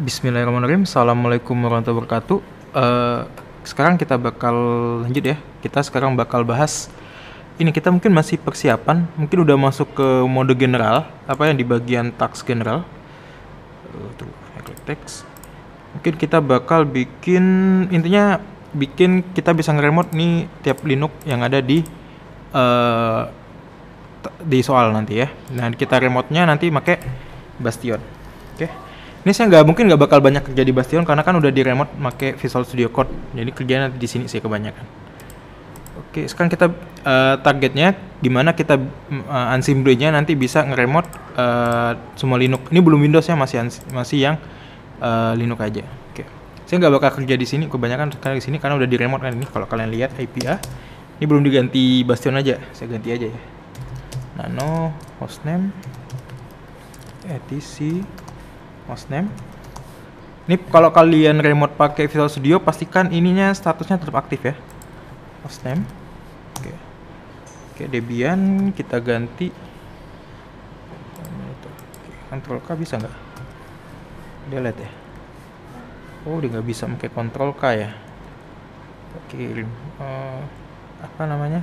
Bismillahirrahmanirrahim. Assalamualaikum warahmatullahi wabarakatuh. Eh, Sekarang kita bakal lanjut ya. Kita sekarang bakal bahas ini, kita mungkin masih persiapan, mungkin udah masuk ke mode general, apa yang di bagian task general. Tuh, text. Mungkin kita bakal bikin, intinya bikin kita bisa nge-remote nih tiap Linux yang ada eh, di soal nanti ya. Nah, kita remote-nya nanti pakai Bastion. Oke. Ini saya nggak bakal banyak kerja di Bastion karena kan udah di remote pakai Visual Studio Code. Jadi kerjanya nanti di sini sih kebanyakan. Oke, sekarang kita targetnya gimana kita Ansible-nya nanti bisa nge-remote semua Linux. Ini belum Windows ya, masih yang Linux aja. Oke. Saya nggak bakal kerja di sini kebanyakan sekarang di sini karena udah di remote kan ini. Kalau kalian lihat IPA ini belum diganti Bastion aja. Saya ganti aja ya. Nano hostname etc hostname. Ini kalau kalian remote pakai Visual Studio pastikan ininya statusnya tetap aktif ya. Hostname. Oke. Oke, Debian kita ganti. Ctrl K bisa nggak? Delete ya. Oh, dia nggak bisa pakai Ctrl K ya. Oke, apa namanya?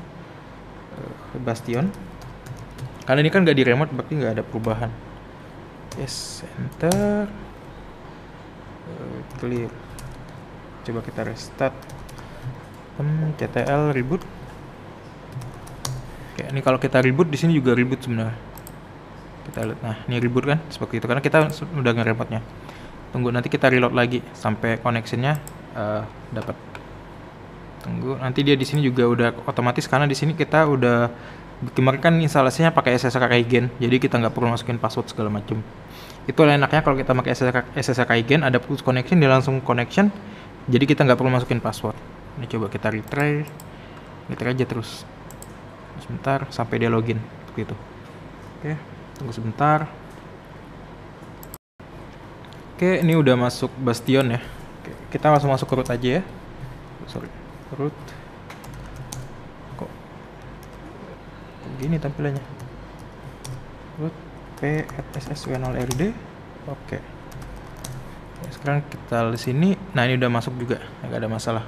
Bastion. Karena ini kan nggak di remote, berarti nggak ada perubahan. Yes, enter. Clear. Coba kita restart. CTL reboot. Oke, ini kalau kita reboot di sini juga reboot sebenarnya. Kita lihat, nah ini reboot kan seperti itu karena kita udah nge-remote-nya. Tunggu nanti kita reload lagi sampai connection-nya dapat. Tunggu, nanti dia di sini juga udah otomatis karena di sini kita udah kemarin kan instalasinya pakai SSH Kaigen, jadi kita nggak perlu masukin password segala macam. Itu enaknya kalau kita pakai SSH Kaigen, ada push connection dia langsung connection, jadi kita nggak perlu masukin password. Ini coba kita retry aja terus sebentar sampai dia login seperti itu. Oke, tunggu sebentar. Oke, ini udah masuk Bastion ya. Oke, kita langsung masuk ke root aja ya. Sorry, root. Kok gini tampilannya? Root p@ssw0rd. Oke. Ya, sekarang kita di sini. Nah, ini udah masuk juga, nggak ada masalah.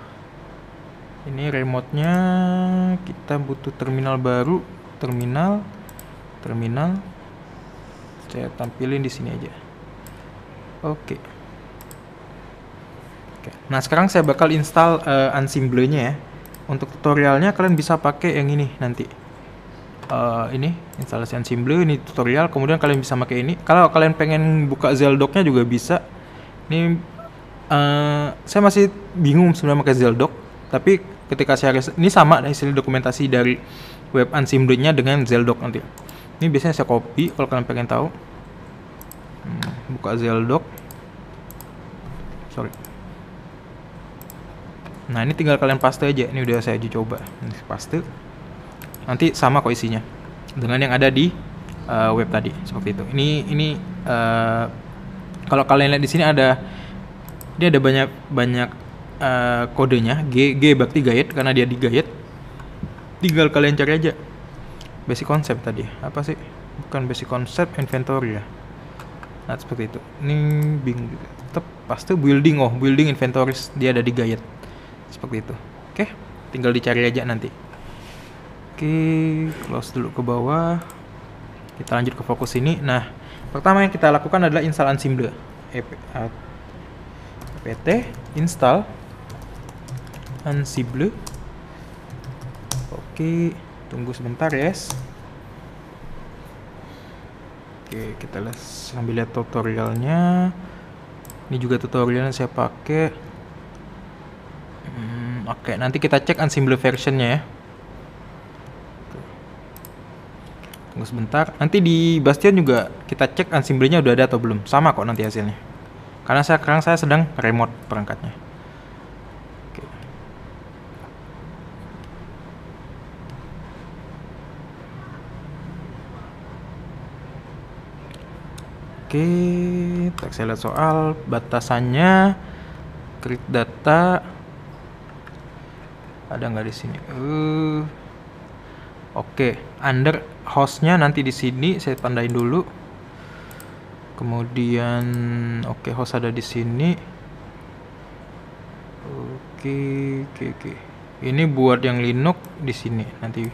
Ini remote-nya kita butuh terminal baru, terminal. Saya tampilin di sini aja. Oke. Nah, sekarang saya bakal install Ansible-nya ya. Untuk tutorialnya kalian bisa pakai yang ini nanti. Ini instalasi Ansible, ini tutorial. Kemudian kalian bisa pakai ini. Kalau kalian pengen buka Zeldoc-nya juga bisa. Ini saya masih bingung sebenarnya pakai Zeldoc. Tapi ketika saya ini sama hasil dokumentasi dari web Ansible-nya dengan Zeldoc nanti. Ini biasanya saya copy kalau kalian pengen tahu. Buka Zeldoc. Sorry. Nah, ini tinggal kalian paste aja. Ini udah saya uji coba. Ini paste. Nanti sama kok isinya dengan yang ada di web tadi seperti itu. Ini kalau kalian lihat di sini dia ada banyak kodenya G bakti guide karena dia di guide. Tinggal kalian cari aja basic concept tadi. Apa sih? Bukan basic concept, inventory ya. Nah, seperti itu. Ini tetap paste building inventories dia ada di guide. Seperti itu. Oke, tinggal dicari aja nanti. Oke, close dulu ke bawah. Kita lanjut ke fokus ini. Nah, pertama yang kita lakukan adalah install Ansible. apt install Ansible. Oke, tunggu sebentar yes. Oke, kita sambil lihat tutorialnya. Ini juga tutorialnya saya pakai. Oke, nanti kita cek Ansible versionnya ya. Tunggu sebentar. Nanti di Bastion juga kita cek Ansible-nya udah ada atau belum. Sama kok nanti hasilnya. Karena sekarang saya sedang remote perangkatnya. Oke. Oke, saya lihat soal batasannya create data ada nggak di sini? Oke, under hostnya nanti di sini saya tandain dulu. Kemudian oke, host ada di sini. Oke. Ini buat yang Linux di sini nanti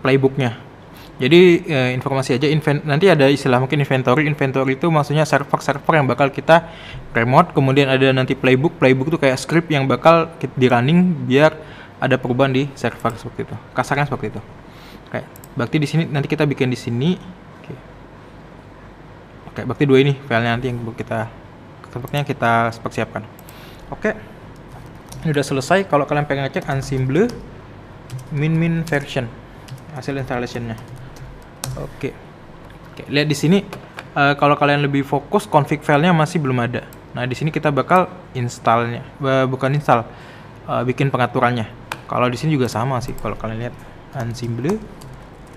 playbooknya. Jadi informasi aja, nanti ada istilah mungkin inventory. Inventory itu maksudnya server yang bakal kita remote. Kemudian ada nanti playbook itu kayak script yang bakal di running biar ada perubahan di server seperti itu. Kasarnya seperti itu. Kayak Bakti di sini nanti kita bikin di sini. Oke, Bakti 2 ini filenya nanti yang kita sepertinya kita persiapkan. Oke. Ini udah selesai. Kalau kalian pengen ngecek Ansible min version hasil installationnya. Oke, lihat di sini kalau kalian lebih fokus config filenya masih belum ada. Nah, di sini kita bakal installnya, bukan install, bikin pengaturannya. Kalau di sini juga sama sih. Kalau kalian lihat Ansible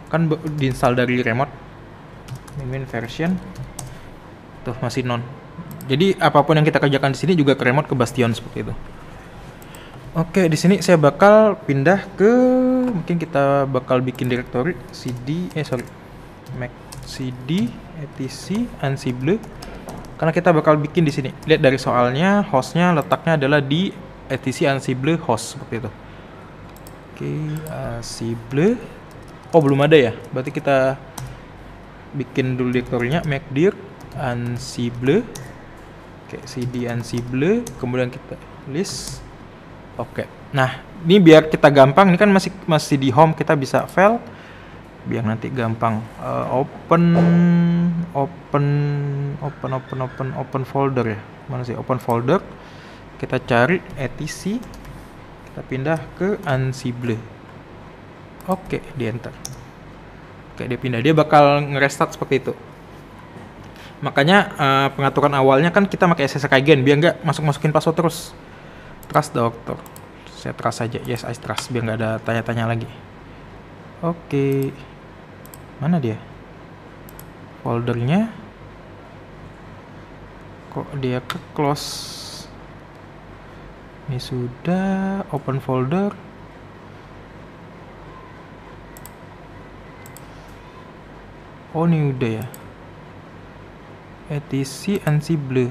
kan diinstal dari remote min version tuh masih non. Jadi apapun yang kita kerjakan di sini juga ke remote ke Bastion seperti itu. Oke, di sini saya bakal pindah ke, mungkin kita bakal bikin directory mac cd etc ansible, karena kita bakal bikin di sini. Lihat dari soalnya hostnya letaknya adalah di etc ansible host seperti itu. Oke, ansible. Oh, belum ada ya? Berarti kita bikin dulu directory-nya macdir ansible. Oke, cd ansible, kemudian kita list. Oke, nah ini biar kita gampang, ini kan masih di home, kita bisa file biar nanti gampang. Open folder ya, mana sih open folder, kita cari etc, kita pindah ke Ansible. Oke, di enter. Oke, dia pindah, dia bakal ngerestart seperti itu. Makanya pengaturan awalnya kan kita pakai SSH again biar nggak masukin password terus. Trust dokter, saya trust saja, yes I trust, biar nggak ada tanya-tanya lagi. Oke, mana dia foldernya, kok dia ke close? Ini sudah open folder. Oh, ini udah ya, etc Ansible.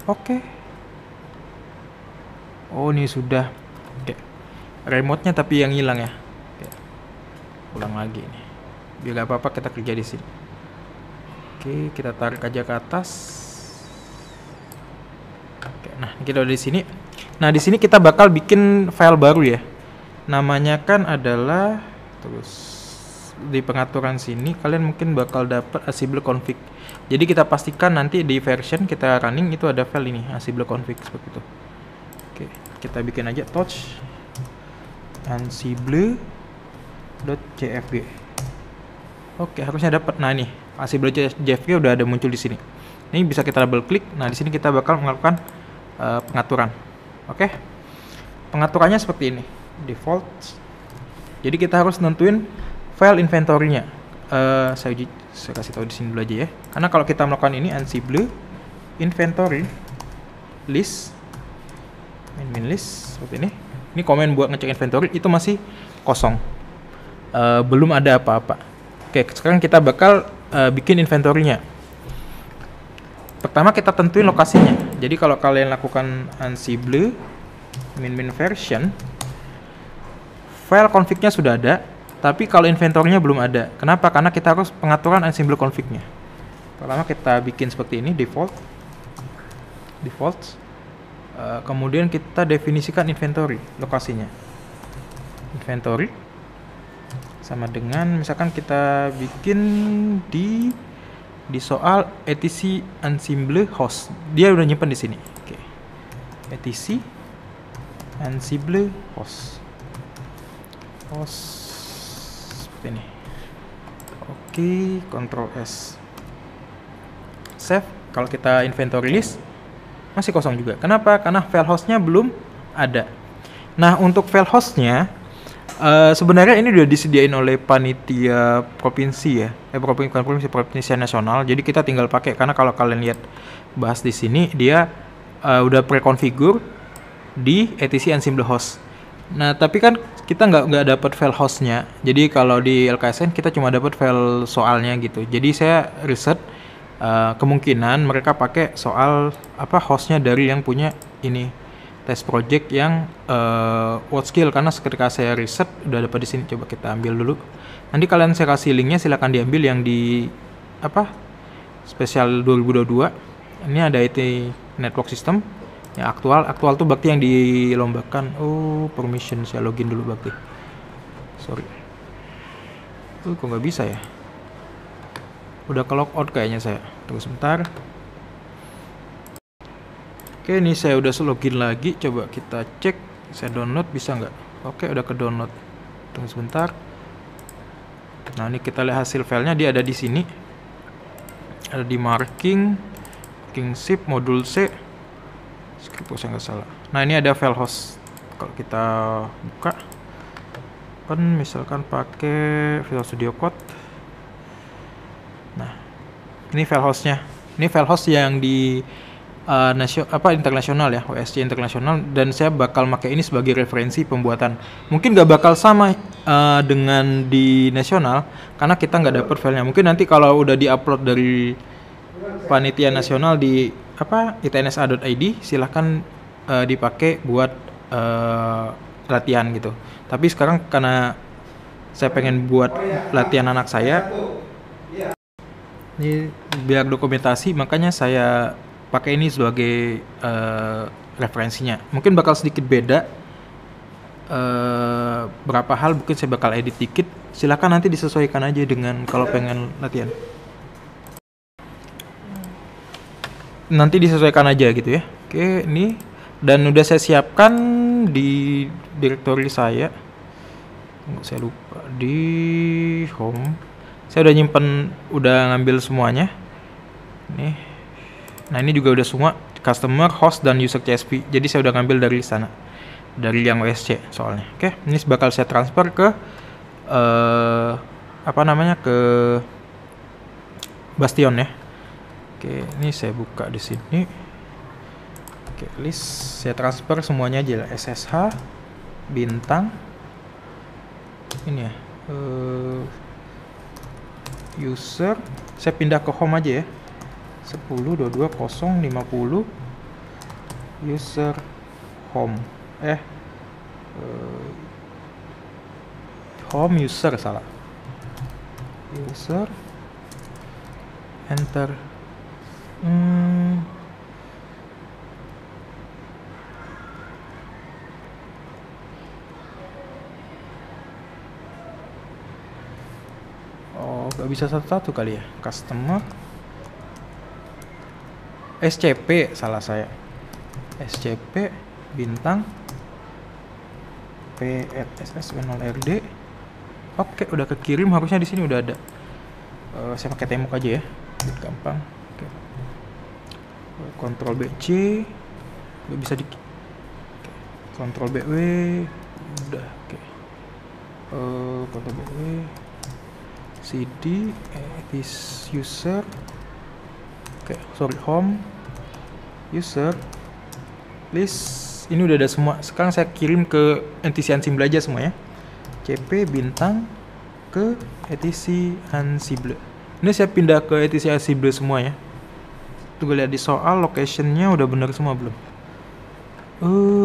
Oke. Oh, ini sudah. Oke. Remote-nya tapi yang hilang ya. Oke. Ulang lagi nih. Biar gak apa-apa kita kerja di sini. Oke, kita tarik aja ke atas. Oke, nah kita udah di sini. Nah, di sini kita bakal bikin file baru ya. Namanya kan adalah, terus di pengaturan sini kalian mungkin bakal dapat Ansible config. Jadi kita pastikan nanti di version kita running itu ada file ini Ansible config seperti itu. Oke, kita bikin aja touch ansible.jfg. Oke, harusnya dapat. Nah, ini ansible.jfg udah ada muncul di sini. Ini bisa kita double klik. Nah, di sini kita bakal melakukan pengaturan. Oke. Pengaturannya seperti ini. Default. Jadi kita harus nentuin file inventory-nya. Saya kasih tahu di sini dulu aja ya. Karena kalau kita melakukan ini Ansible inventory list min list seperti ini komen buat ngecek inventory itu masih kosong, belum ada apa-apa. Oke, sekarang kita bakal bikin inventory-nya. Pertama kita tentuin lokasinya. Jadi kalau kalian lakukan Ansible min version, file config-nya sudah ada, tapi kalau inventory-nya belum ada. Kenapa? Karena kita harus pengaturan Ansible config-nya. Pertama kita bikin seperti ini, default. Kemudian kita definisikan inventory, lokasinya. Inventory sama dengan misalkan kita bikin di soal etc Ansible host. Dia udah nyimpen di sini. Oke. etc Ansible host. Seperti ini. Oke, Ctrl S. Save. Kalau kita inventory list masih kosong juga. Kenapa? Karena file hostnya belum ada. Nah, untuk file hostnya sebenarnya ini udah disediain oleh panitia provinsi ya, provinsi nasional. Jadi kita tinggal pakai, karena kalau kalian lihat bahas di sini dia udah preconfigure di etc Ansible host. Nah, tapi kan kita nggak dapat file hostnya. Jadi kalau di LKSN kita cuma dapat file soalnya gitu. Jadi saya riset kemungkinan mereka pakai soal apa hostnya dari yang punya ini test project yang WordSkill, karena ketika saya riset udah dapat di sini. Coba kita ambil dulu. Nanti kalian saya kasih linknya, silahkan diambil yang di apa spesial 2022. Ini ada IT network system yang aktual tuh berarti yang dilombakan. Oh, permission, saya login dulu berarti. Sorry. Kok nggak bisa ya? Udah ke logout kayaknya saya. Tunggu sebentar. Oke, ini saya udah login lagi. Coba kita cek. Saya download bisa nggak? Oke, udah ke download. Tunggu sebentar. Nah, ini kita lihat hasil filenya. Dia ada di sini. Ada di marking ship, modul C. Script saya nggak salah. Nah, ini ada file host. Kalau kita buka, kan misalkan pakai Visual Studio Code. Nah, ini file hostnya. Ini file host yang di internasional ya, WSC internasional, dan saya bakal pakai ini sebagai referensi pembuatan. Mungkin nggak bakal sama dengan di nasional karena kita nggak dapet filenya. Mungkin nanti kalau udah diupload dari panitia nasional di itnsa.id, silahkan dipakai buat latihan gitu. Tapi sekarang karena saya pengen buat latihan anak saya, ini biar dokumentasi, makanya saya pakai ini sebagai referensinya. Mungkin bakal sedikit beda berapa hal, mungkin saya bakal edit dikit. Silahkan nanti disesuaikan aja dengan kalau pengen latihan. Nanti disesuaikan aja gitu ya. Oke, ini dan udah saya siapkan di directory saya. Saya lupa di home. Saya udah nyimpen, udah ngambil semuanya. Nih. Nah, ini juga udah semua customer, host, dan user CSV. Jadi saya udah ngambil dari sana, dari yang WSC soalnya. Oke, ini bakal saya transfer ke ke Bastion ya. Oke, ini saya buka di sini. Oke, list saya transfer semuanya aja lah. SSH, bintang, ini ya, user. Saya pindah ke home aja ya. 10.22.0.50 user home home user salah, user enter. Oh, gak bisa satu-satu kali ya. Customer SCP, salah saya. SCP bintang PSS0RD. Oke, udah kekirim, harusnya di sini udah ada. Saya pakai tembok aja ya, gampang. Oke. Ctrl B C, udah bisa di Ctrl B W, udah. Oke. Ctrl B W, CD, this user. Oke, sorry, home, user, list. Ini udah ada semua. Sekarang saya kirim ke etc Ansible aja semua ya. CP bintang ke etc Ansible. Ini saya pindah ke etc Ansible semua ya. Tunggu lihat di soal locationnya udah bener semua belum?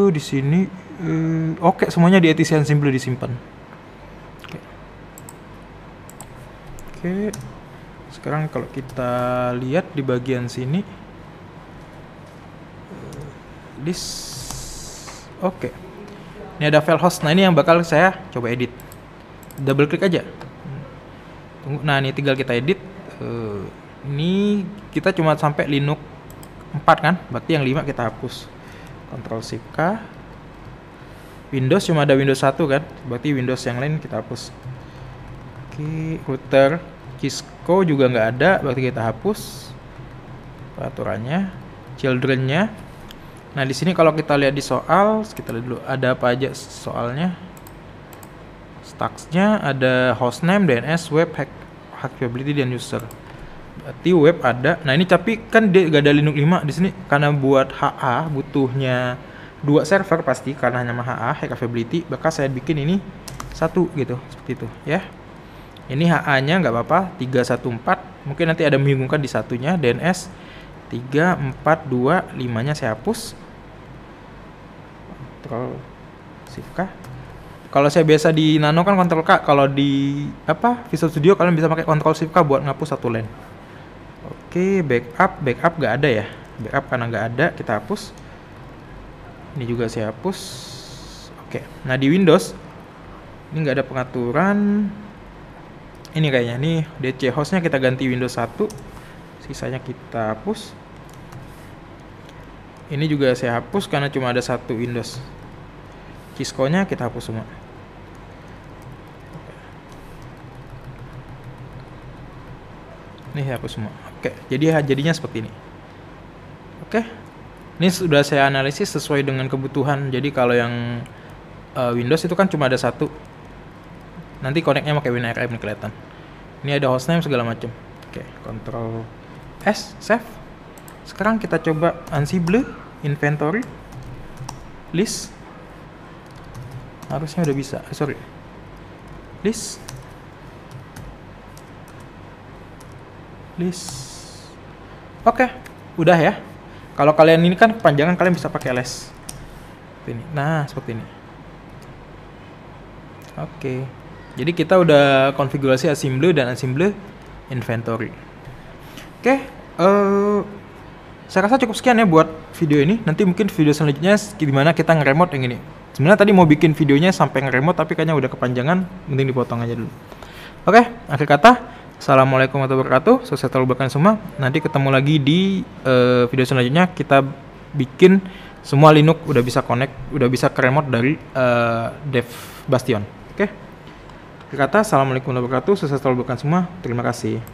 Di sini. Oke, semuanya di etc Ansible disimpan. Oke. Sekarang kalau kita lihat di bagian sini, list. Oke. Ini ada file host. Nah, ini yang bakal saya coba edit. Double klik aja. Tunggu. Nah, ini tinggal kita edit. Ini kita cuma sampai Linux 4 kan? Berarti yang 5 kita hapus. Ctrl Shift K. Windows cuma ada Windows 1 kan? Berarti Windows yang lain kita hapus. Oke, router Cisco juga nggak ada, berarti kita hapus peraturannya, children-nya. Nah, di sini kalau kita lihat di soal, kita lihat dulu ada apa aja soalnya. Stacks-nya ada hostname, DNS, web, hackability, dan user. Berarti web ada. Nah, ini tapi kan dia nggak ada Linux 5 di sini karena buat HA butuhnya 2 server pasti karena nama HA, hackability. Maka saya bikin ini 1 gitu, seperti itu ya. Ini HA-nya nggak apa-apa, 314 Mungkin nanti ada membingungkan di satunya. DNS 3, 4, 2, 5 nya saya hapus. Ctrl Shift K. Kalau saya biasa di Nano kan Ctrl K. Kalau di Visual Studio kalian bisa pakai Ctrl Shift K buat ngapus satu line. Oke, backup nggak ada ya. Backup karena nggak ada, kita hapus. Ini juga saya hapus. Oke, nah di Windows ini nggak ada pengaturan. Ini kayaknya nih DC hostnya kita ganti Windows 1. Sisanya kita hapus. Ini juga saya hapus karena cuma ada satu Windows. Cisco-nya kita hapus semua. Ini saya hapus semua. Oke, jadinya seperti ini. Oke, ini sudah saya analisis sesuai dengan kebutuhan. Jadi kalau yang Windows itu kan cuma ada satu. Nanti connect-nya pakai WinRM nih kelihatan. Ini ada hostname segala macam. Oke, Ctrl S, save. Sekarang kita coba Ansible, inventory, list. Harusnya udah bisa. Sorry. List. Oke, udah ya. Kalau kalian ini kan kepanjangan, kalian bisa pakai ls. Seperti ini. Nah, seperti ini. Oke. Jadi kita udah konfigurasi Ansible dan Ansible inventory. Oke, saya rasa cukup sekian ya buat video ini. Nanti mungkin video selanjutnya gimana kita nge-remote yang ini. Sebenarnya tadi mau bikin videonya sampai nge-remote tapi kayaknya udah kepanjangan, mending dipotong aja dulu. Oke, akhir kata, assalamualaikum warahmatullahi wabarakatuh. Sukses selalu buat kalian semua. Nanti ketemu lagi di video selanjutnya. Kita bikin semua Linux udah bisa connect, udah bisa ke remote dari Dev Bastion. Oke. Akhir kata, assalamualaikum warahmatullahi wabarakatuh. Sukses selalu buat kalian semua. Terima kasih.